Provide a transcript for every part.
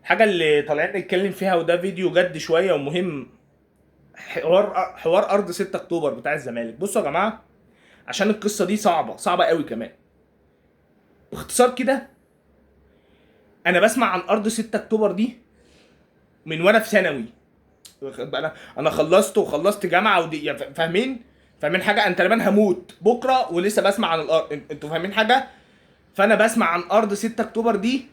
الحاجه اللي طالعين نتكلم فيها وده فيديو جد شويه ومهم، حوار ارض 6 اكتوبر بتاع الزمالك. بصوا يا جماعه، عشان القصه دي صعبه قوي كمان. باختصار كده، انا بسمع عن ارض 6 اكتوبر دي من وانا في ثانوي. انا خلصت جامعه ودي يعني فاهمين حاجه. انا تقريبا هموت بكره ولسه بسمع عن الارض. انتوا فاهمين حاجه؟ فانا بسمع عن ارض 6 اكتوبر دي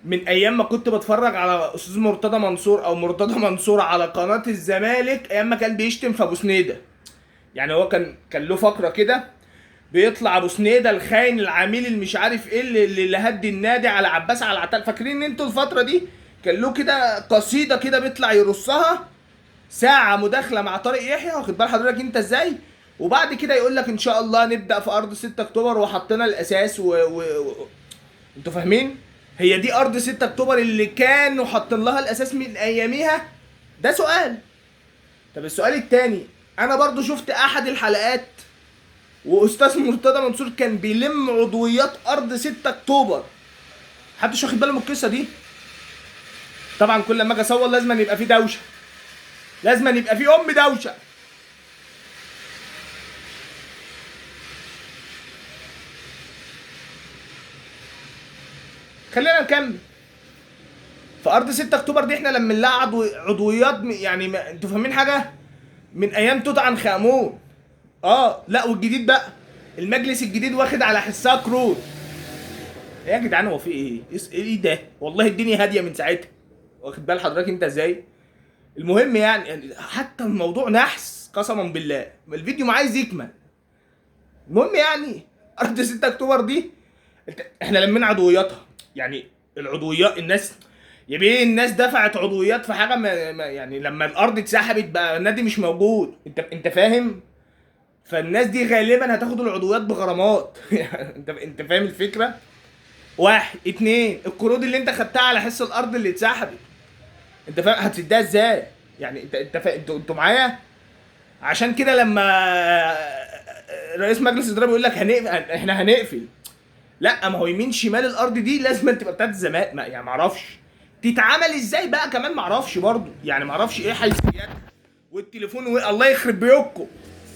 من ايام ما كنت بتفرج على استاذ مرتضى منصور او مرتضى منصور على قناه الزمالك، ايام ما كان بيشتم في ابو سنيده. يعني هو كان له فقره كده بيطلع ابو سنيده الخاين العميل اللي مش عارف ايه اللي هدي النادي على عباس على العتال. فاكرين ان انتوا الفتره دي كان له كده قصيده كده بيطلع يرصها ساعه مداخله مع طارق يحيى، واخد بال حضرتك انت ازاي؟ وبعد كده يقول لك ان شاء الله نبدا في ارض 6 اكتوبر وحطينا الاساس انتوا فاهمين؟ هي دي ارض 6 اكتوبر اللي كانوا حاطين لها الاساس من اياميها؟ ده سؤال. طب السؤال التاني، انا برضو شفت احد الحلقات واستاذ مرتضى منصور كان بيلم عضويات ارض 6 اكتوبر. محدش واخد باله من القصه دي؟ طبعا كل ما اجي اصور لازم يبقى في دوشه، لازم يبقى في دوشه. خلينا نكمل. في ارض 6 اكتوبر دي احنا لما نلاقي عضويات يعني انتوا فاهمين حاجه؟ من ايام توت عنخ امون. لا والجديد بقى، المجلس الجديد واخد على حسها كروت. ايه يا جدعان، هو في ايه؟ ايه ده؟ والله الدنيا هاديه من ساعتها، واخد بال حضرتك انت ازاي؟ المهم يعني حتى الموضوع نحس قسما بالله، الفيديو ما عايز يكمل. المهم يعني ارض 6 اكتوبر دي احنا لمينا عضوياتها. يعني العضويات الناس يا بيه، الناس دفعت عضويات في حاجه يعني لما الارض اتسحبت بقى النادي مش موجود. انت فاهم؟ فالناس دي غالبا هتاخد العضويات بغرامات. انت فاهم الفكره؟ واحد اتنين، القروض اللي انت خدتها على حس الارض اللي اتسحبت، انت فاهم هتسدها ازاي؟ يعني انتوا معايا؟ عشان كده لما رئيس مجلس الاداره بيقول لك هنقفل، احنا هنقفل. لا، ما هو يمين شمال الارض دي لازم تبقى بتاعت الزمالك. يعني ما اعرفش تتعمل ازاي بقى كمان، ما اعرفش برضه. يعني ما اعرفش ايه حيثياتها والتليفون الله يخرب بيوتكم.